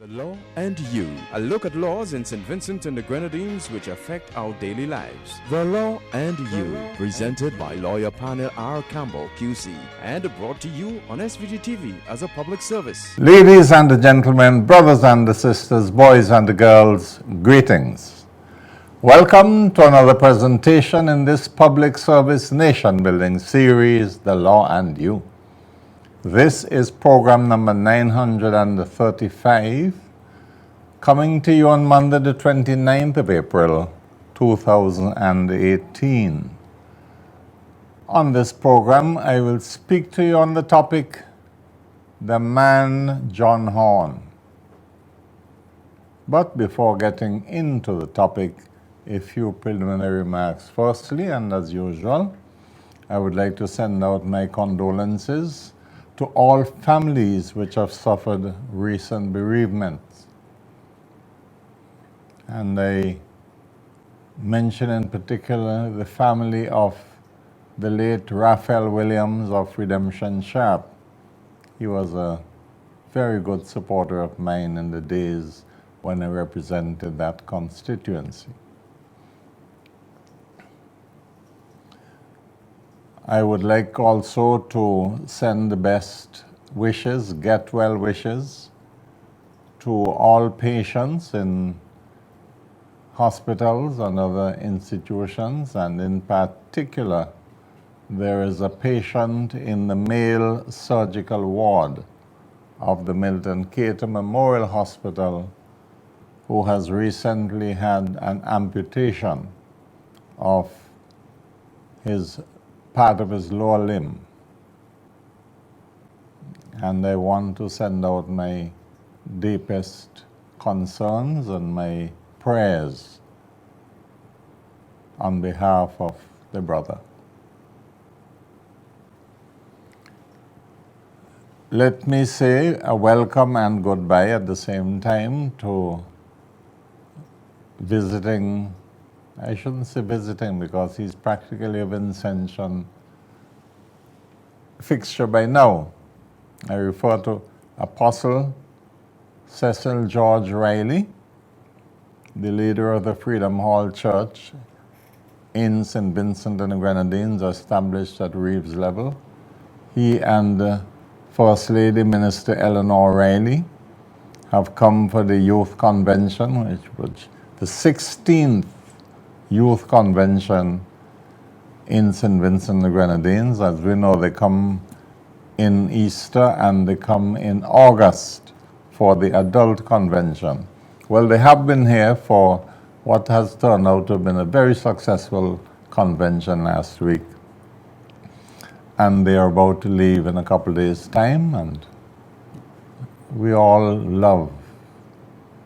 The Law and You, a look at laws in St. Vincent and the Grenadines which affect our daily lives. The Law and You, presented by lawyer panel P.R Campbell QC and brought to you on SVG-TV as a public service. Ladies and gentlemen, brothers and sisters, boys and girls, greetings. Welcome to another presentation in this public service nation building series, The Law and You. This is program number 935, coming to you on Monday the 29th of April, 2018. On this program, I will speak to you on the topic, the Man John Horne. But before getting into the topic, a few preliminary remarks. Firstly, and as usual, I would like to send out my condolences to all families which have suffered recent bereavements. And I mention in particular the family of the late Raphael Williams of Redemption Sharp. He was a very good supporter of mine in the days when I represented that constituency. I would like also to send the best wishes, get well wishes, to all patients in hospitals and other institutions, and in particular, there is a patient in the male surgical ward of the Milton Cater Memorial Hospital who has recently had an amputation of his part of his lower limb. And I want to send out my deepest concerns and my prayers on behalf of the brother. Let me say a welcome and goodbye at the same time to visiting, I shouldn't say visiting because he's practically a Vincentian fixture by now. I refer to Apostle Cecil George Riley, the leader of the Freedom Hall Church in St. Vincent and the Grenadines, established at Reeves level. He and First Lady Minister Eleanor Riley have come for the youth convention, which was the 16th Youth Convention in St. Vincent and the Grenadines. As we know, they come in Easter and they come in August for the Adult Convention. Well, they have been here for what has turned out to have been a very successful convention last week. And they are about to leave in a couple of days' time, and we all love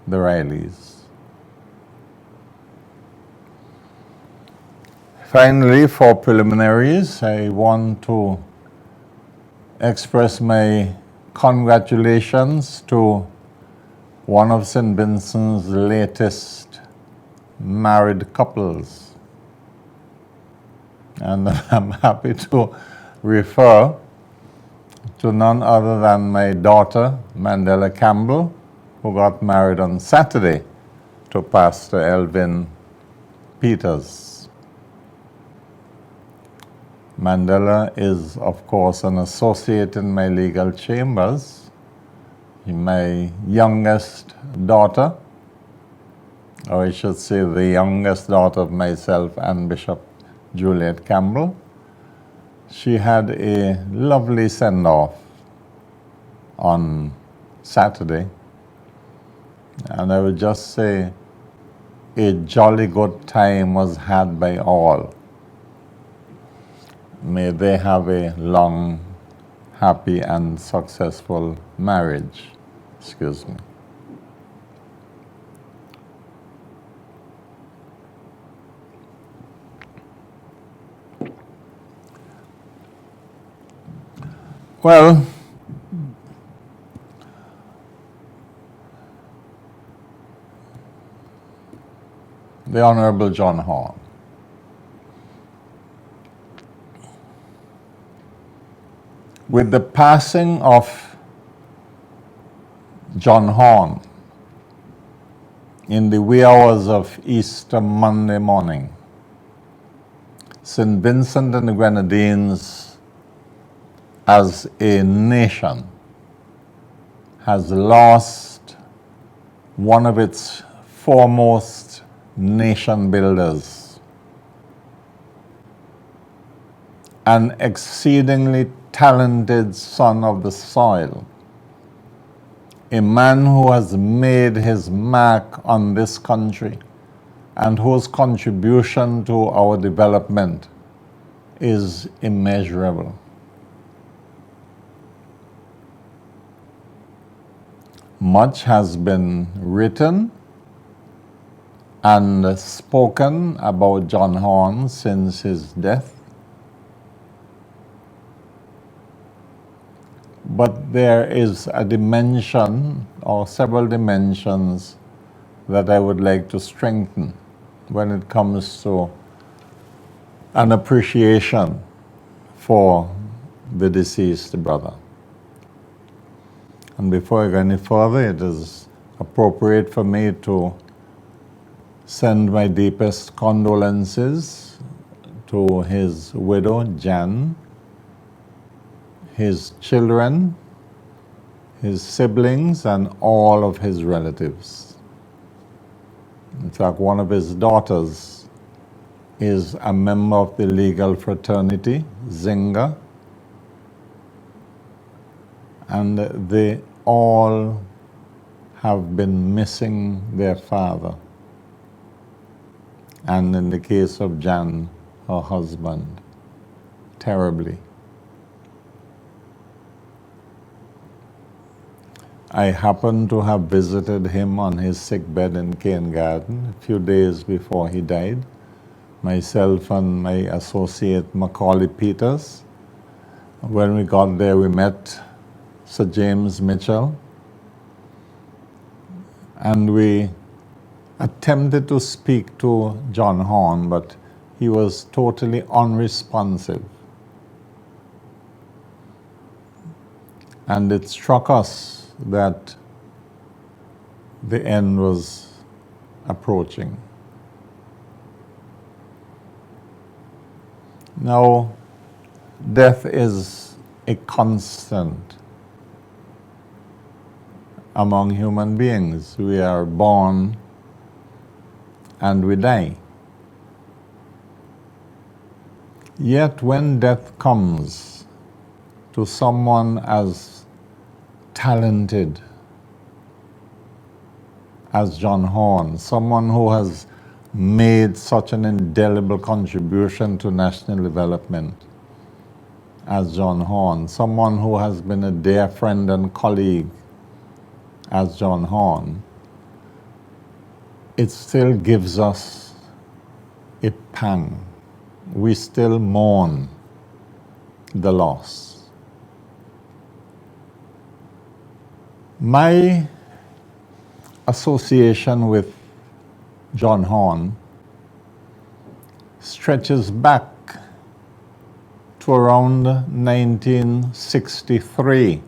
the Rileys. Finally, for preliminaries, I want to express my congratulations to one of St. Vincent's latest married couples. And I'm happy to refer to none other than my daughter, Mandela Campbell, who got married on Saturday to Pastor Elvin Peters. Mandela is, of course, an associate in my legal chambers. My youngest daughter, or I should say the youngest daughter of myself and Bishop Juliet Campbell. She had a lovely send-off on Saturday. And I would just say a jolly good time was had by all. May they have a long, happy, and successful marriage. Excuse me. Well, the Honorable John Horne. With the passing of John Horne, in the wee hours of Easter Monday morning, St. Vincent and the Grenadines as a nation has lost one of its foremost nation builders, an exceedingly talented son of the soil, a man who has made his mark on this country and whose contribution to our development is immeasurable. Much has been written and spoken about John Horne since his death. But there is a dimension or several dimensions that I would like to strengthen when it comes to an appreciation for the deceased brother. And before I go any further, it is appropriate for me to send my deepest condolences to his widow, Jan, his children, his siblings, and all of his relatives. In fact, one of his daughters is a member of the legal fraternity, Zinga, and they all have been missing their father. And in the case of Jan, her husband, terribly. I happened to have visited him on his sick bed in Cane Garden a few days before he died. Myself and my associate Macaulay Peters. When we got there, we met Sir James Mitchell, and we attempted to speak to John Horne, but he was totally unresponsive. And it struck us that the end was approaching. Now, death is a constant among human beings. We are born and we die. Yet when death comes to someone as talented as John Horne, someone who has made such an indelible contribution to national development as John Horne, someone who has been a dear friend and colleague as John Horne, it still gives us a pang. We still mourn the loss. My association with John Horne stretches back to around 1963,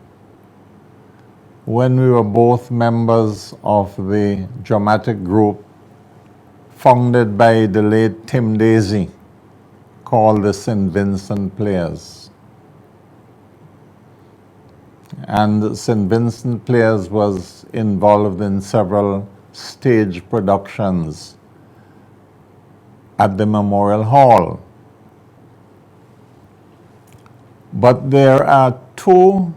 when we were both members of the dramatic group founded by the late Tim Daisy called the St. Vincent Players. And St. Vincent Players was involved in several stage productions at the Memorial Hall. But there are two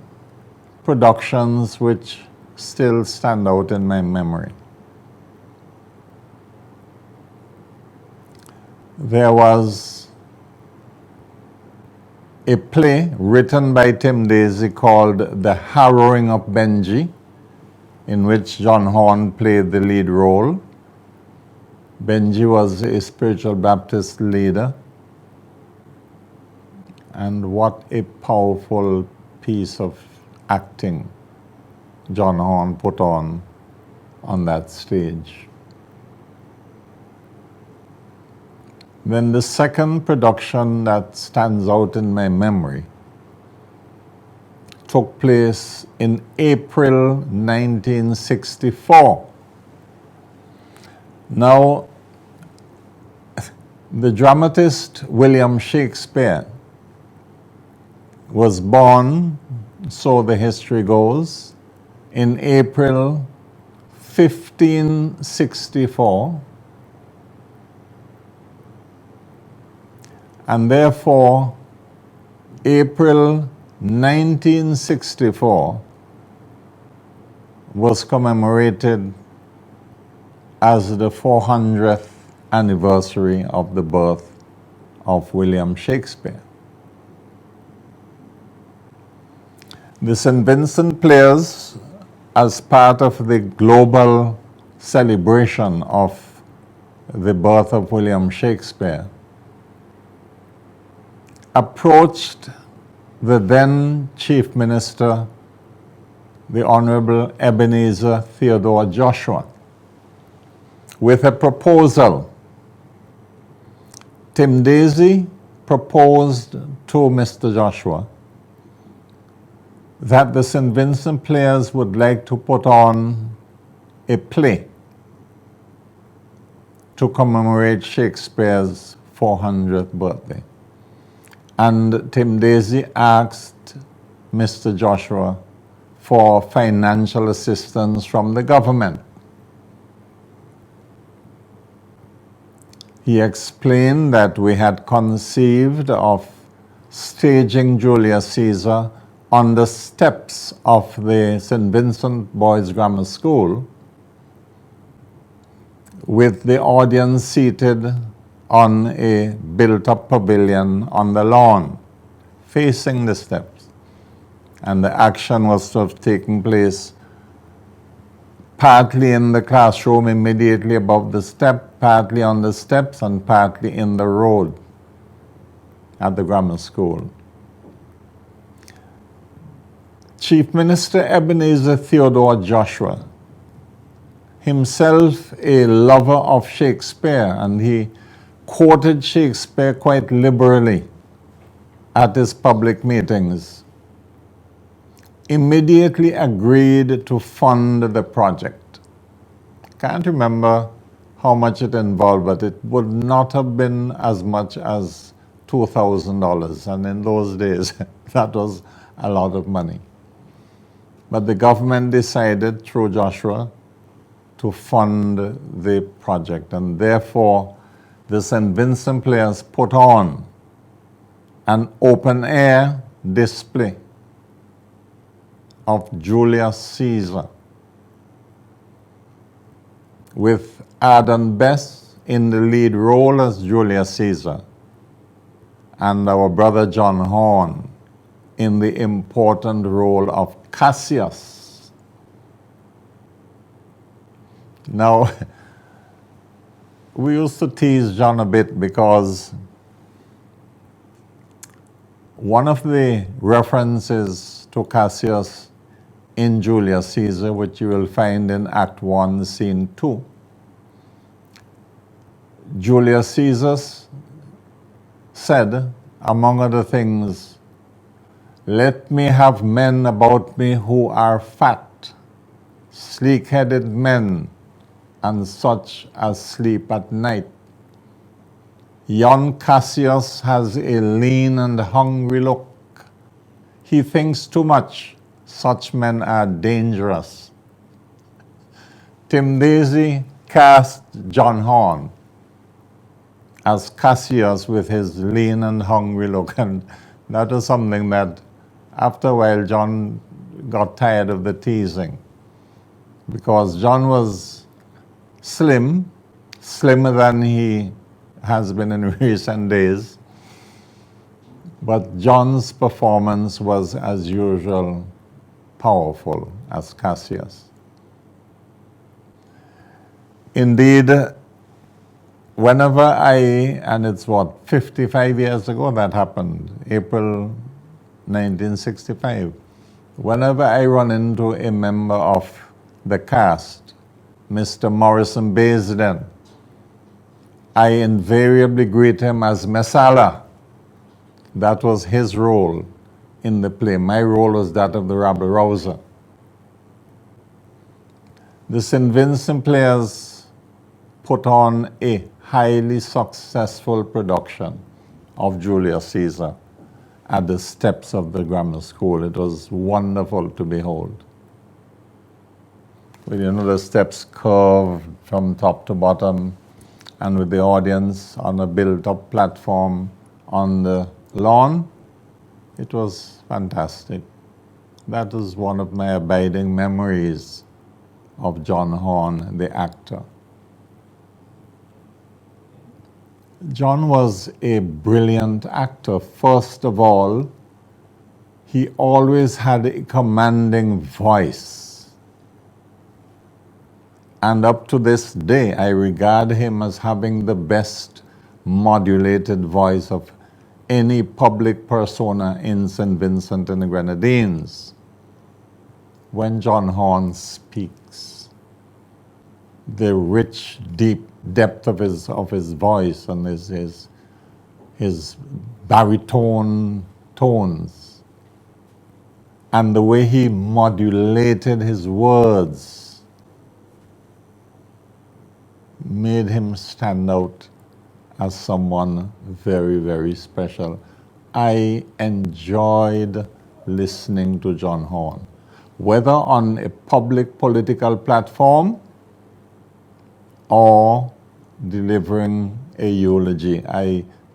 productions which still stand out in my memory. There was a play written by Tim Daisy called The Harrowing of Benji, in which John Horne played the lead role. Benji was a spiritual Baptist leader. And what a powerful piece of acting John Horne put on that stage. Then the second production that stands out in my memory took place in April 1964, Now, the dramatist William Shakespeare was born, so the history goes, in April 1564, and therefore April 1964 was commemorated as the 400th anniversary of the birth of William Shakespeare. The St. Vincent Players, as part of the global celebration of the birth of William Shakespeare, approached the then Chief Minister, the Honorable Ebenezer Theodore Joshua, with a proposal. Tim Daisy proposed to Mr. Joshua that the St. Vincent Players would like to put on a play to commemorate Shakespeare's 400th birthday. And Tim Daisy asked Mr. Joshua for financial assistance from the government. He explained that we had conceived of staging Julius Caesar on the steps of the St. Vincent Boys Grammar School, with the audience seated on a built-up pavilion on the lawn, facing the steps. And the action was to have taken place partly in the classroom immediately above the step, partly on the steps, and partly in the road at the grammar school. Chief Minister Ebenezer Theodore Joshua, himself a lover of Shakespeare, and he quoted Shakespeare quite liberally at his public meetings, immediately agreed to fund the project. Can't remember how much it involved, but it would not have been as much as $2,000. And in those days, that was a lot of money. But the government decided, through Joshua, to fund the project. And therefore, the St. Vincent Players put on an open-air display of Julius Caesar, with Adam Bess in the lead role as Julius Caesar, and our brother John Horne in the important role of Cassius. Now, we used to tease John a bit because one of the references to Cassius in Julius Caesar, which you will find in Act 1, Scene 2, Julius Caesar said, among other things, "Let me have men about me who are fat, sleek-headed men, and such as sleep at night. Yon Cassius has a lean and hungry look. He thinks too much. Such men are dangerous." Tim Daisy cast John Horne as Cassius with his lean and hungry look, and that was something that after a while John got tired of the teasing, because John was slim, slimmer than he has been in recent days, but John's performance was, as usual, powerful as Cassius. Indeed, whenever and it's 55 years ago that happened, April 1965, whenever I run into a member of the cast, Mr. Morrison Baisden, I invariably greet him as Messala. That was his role in the play. My role was that of the rabble-rouser. The St. Vincent Players put on a highly successful production of Julius Caesar at the steps of the grammar school. It was wonderful to behold. With, the steps curved from top to bottom, and with the audience on a built-up platform on the lawn, it was fantastic. That is one of my abiding memories of John Horne, the actor. John was a brilliant actor. First of all, he always had a commanding voice. And up to this day, I regard him as having the best modulated voice of any public persona in St. Vincent and the Grenadines. When John Horne speaks, the rich, deep depth of his voice and his baritone tones, and the way he modulated his words made him stand out as someone very, very special. I enjoyed listening to John Horne, whether on a public political platform or delivering a eulogy.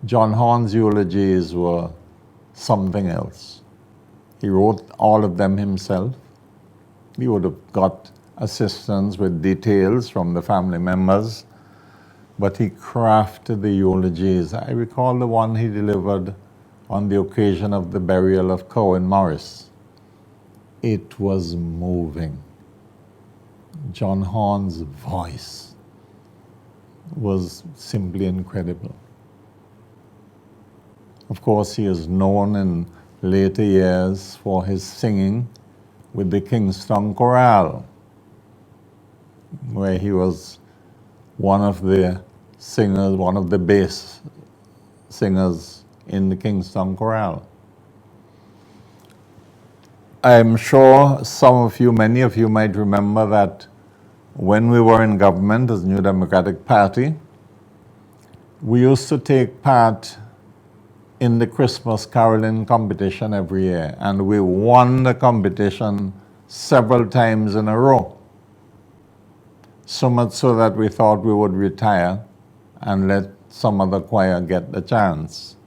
John Horne's eulogies were something else. He wrote all of them himself. He would have got assistance with details from the family members, but he crafted the eulogies. I recall the one he delivered on the occasion of the burial of Cohen Morris. It was moving. John Horne's voice was simply incredible. Of course, he is known in later years for his singing with the Kingston Chorale, where he was one of the singers, one of the bass singers in the Kingston Chorale. I'm sure many of you might remember that when we were in government as New Democratic Party, we used to take part in the Christmas caroling competition every year, and we won the competition several times in a row. So much so that we thought we would retire and let some other choir get the chance.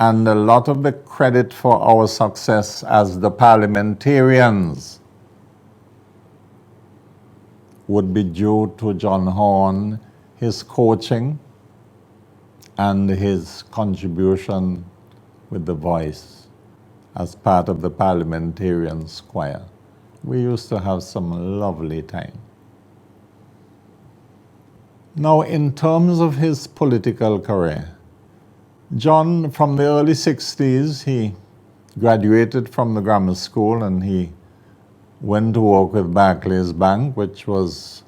And a lot of the credit for our success as the parliamentarians would be due to John Horne, his coaching, and his contribution with the voice as part of the parliamentarians choir. We used to have some lovely time. Now, in terms of his political career, John, from the early 60s, he graduated from the grammar school and he went to work with Barclays Bank, which was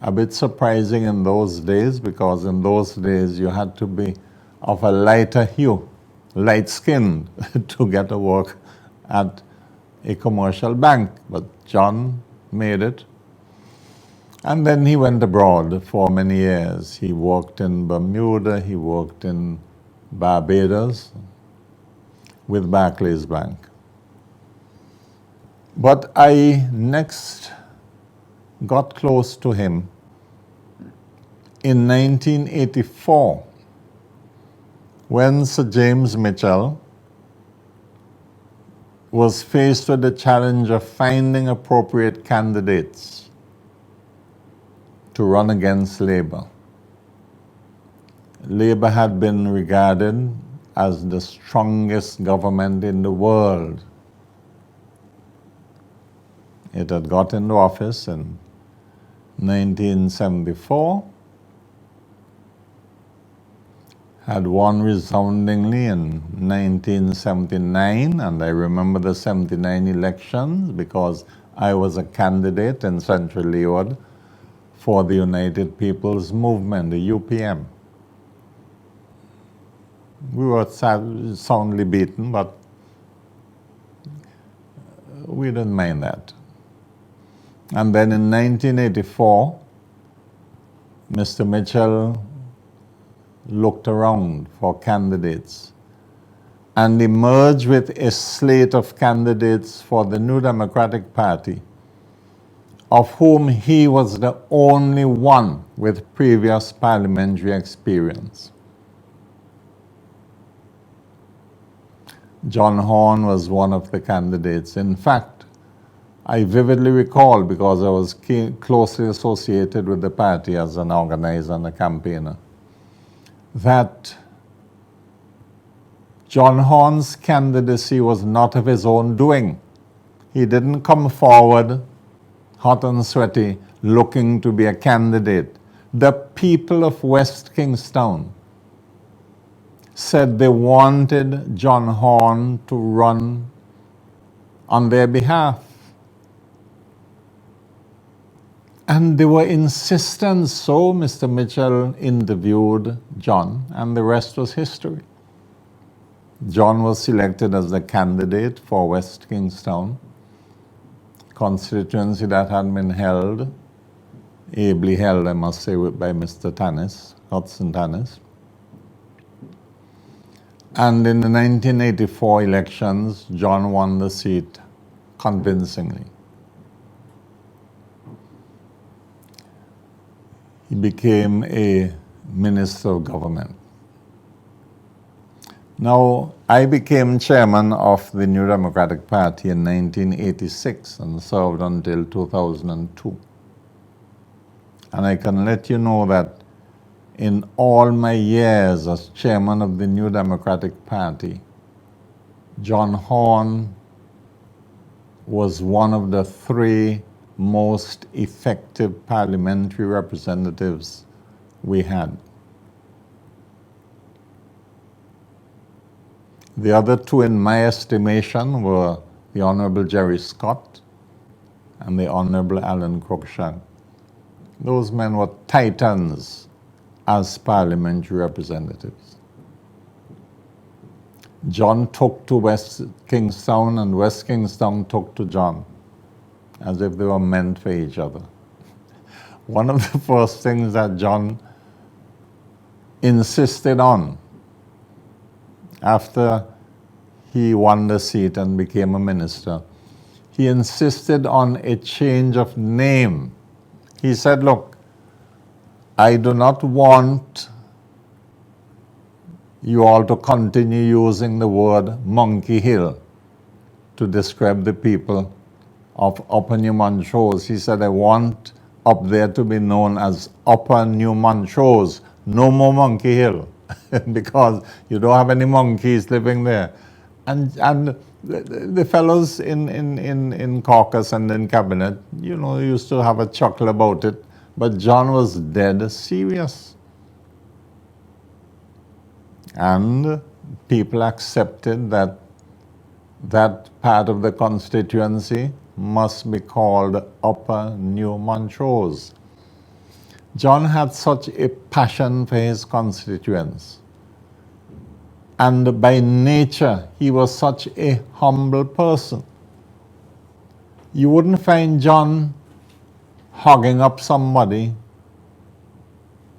a bit surprising in those days, because in those days you had to be of a lighter hue, light-skinned, to get a work at a commercial bank. But John made it. And then he went abroad for many years. He worked in Bermuda, he worked in Barbados with Barclays Bank. But I next got close to him in 1984 when Sir James Mitchell was faced with the challenge of finding appropriate candidates to run against Labour. Labour had been regarded as the strongest government in the world. It had got into office in 1974, had won resoundingly in 1979, and I remember the 79 elections because I was a candidate in Central Leeward for the United People's Movement, the UPM. We were soundly beaten, but we didn't mind that. And then in 1984, Mr. Mitchell looked around for candidates and emerged with a slate of candidates for the New Democratic Party, of whom he was the only one with previous parliamentary experience. John Horne was one of the candidates. In fact, I vividly recall, because I was closely associated with the party as an organizer and a campaigner, that John Horne's candidacy was not of his own doing. He didn't come forward hot and sweaty looking to be a candidate. The people of West Kingstown said they wanted John Horne to run on their behalf. And they were insistent, so Mr. Mitchell interviewed John, and the rest was history. John was selected as the candidate for West Kingstown, constituency that had been held, ably held, I must say, by Mr. Tannis, Hudson Tannis. And in the 1984 elections, John won the seat convincingly. He became a minister of government. Now, I became chairman of the New Democratic Party in 1986 and served until 2002. And I can let you know that in all my years as chairman of the New Democratic Party, John Horne was one of the three most effective parliamentary representatives we had. The other two, in my estimation, were the Honorable Jerry Scott and the Honorable Alan Cruikshank. Those men were titans as parliamentary representatives. John took to West Kingstown, and West Kingstown took to John, as if they were meant for each other. One of the first things that John insisted on after he won the seat and became a minister, he insisted on a change of name. He said, look, I do not want you all to continue using the word Monkey Hill to describe the people of Upper New Montrose. He said, I want up there to be known as Upper New Montrose, no more Monkey Hill, because you don't have any monkeys living there. And the fellows in caucus and in cabinet, you know, used to have a chuckle about it, but John was dead serious. And people accepted that that part of the constituency must be called Upper New Montrose. John had such a passion for his constituents. And by nature, he was such a humble person. You wouldn't find John hugging up somebody,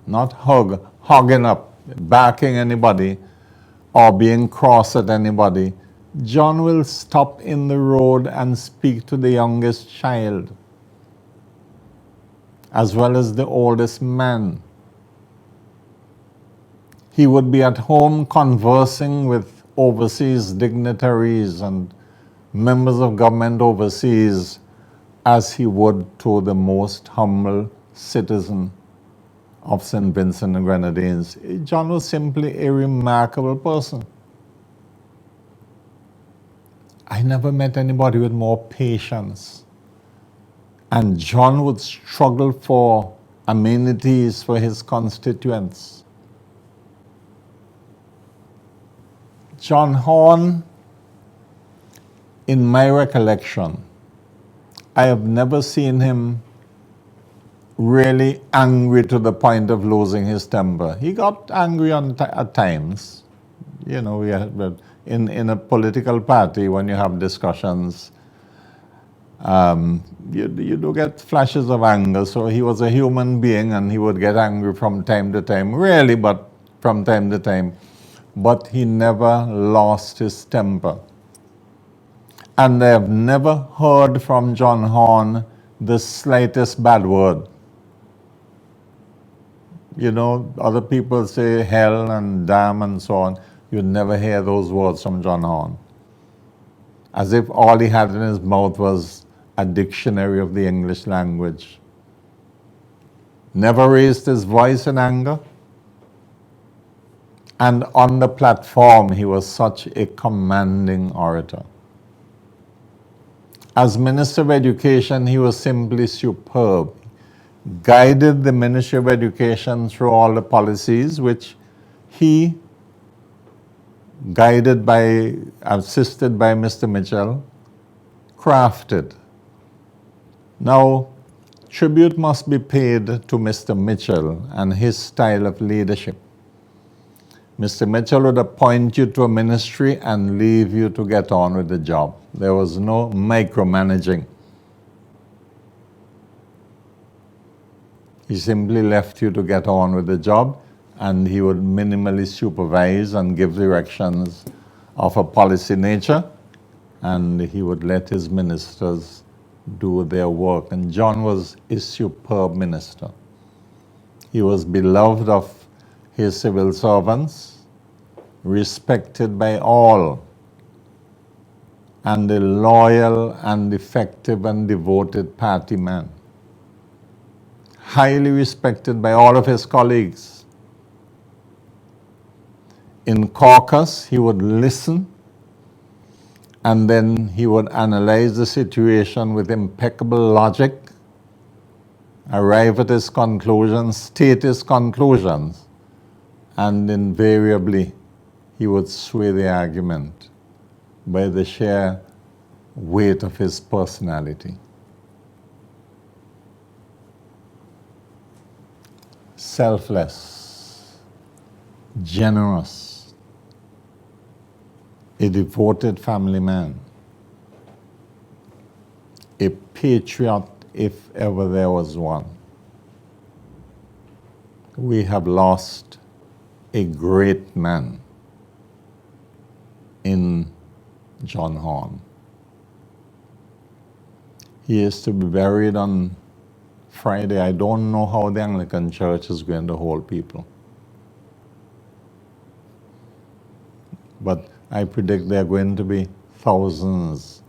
not hugging up, backing anybody, or being cross at anybody. John will stop in the road and speak to the youngest child, as well as the oldest man. He would be at home conversing with overseas dignitaries and members of government overseas as he would to the most humble citizen of St. Vincent and Grenadines. John was simply a remarkable person. I never met anybody with more patience. And John would struggle for amenities for his constituents. John Horne, in my recollection, I have never seen him really angry to the point of losing his temper. He got angry at times. You know, in a political party, when you have discussions, You do get flashes of anger. So he was a human being and he would get angry from time to time. Rarely, but from time to time. But he never lost his temper. And I have never heard from John Horne the slightest bad word. You know, other people say hell and damn and so on. You'd never hear those words from John Horne. As if all he had in his mouth was a dictionary of the English language. Never raised his voice in anger. And on the platform, he was such a commanding orator. As Minister of Education, he was simply superb. Guided the Ministry of Education through all the policies which he, assisted by Mr. Mitchell, crafted. Now, tribute must be paid to Mr. Mitchell and his style of leadership. Mr. Mitchell would appoint you to a ministry and leave you to get on with the job. There was no micromanaging. He simply left you to get on with the job, and he would minimally supervise and give directions of a policy nature, and he would let his ministers do their work. And John was a superb minister. He was beloved of his civil servants, respected by all, and a loyal and effective and devoted party man. Highly respected by all of his colleagues. In caucus, he would listen, and then he would analyze the situation with impeccable logic, arrive at his conclusions, state his conclusions, and invariably he would sway the argument by the sheer weight of his personality. Selfless, generous, a devoted family man, a patriot if ever there was one. We have lost a great man in John Horne. He is to be buried on Friday. I don't know how the Anglican Church is going to hold people. But I predict there are going to be thousands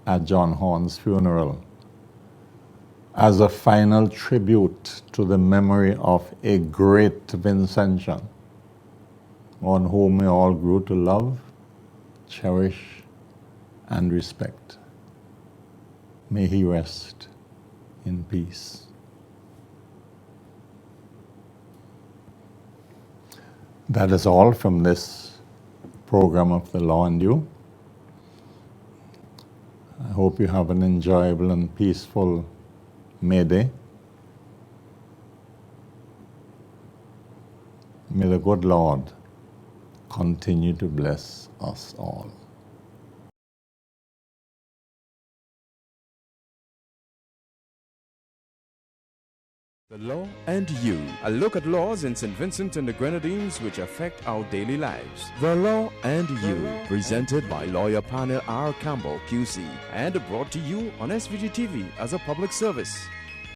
at John Horne's funeral as a final tribute to the memory of a great Vincentian on whom we all grew to love, cherish, and respect. May he rest in peace. That is all from this program of The Law and You. I hope you have an enjoyable and peaceful May Day. May the good Lord continue to bless us all. The Law and You, a look at laws in St. Vincent and the Grenadines which affect our daily lives. The Law and You, presented by lawyer panel P.R Campbell QC and brought to you on SVG-TV as a public service.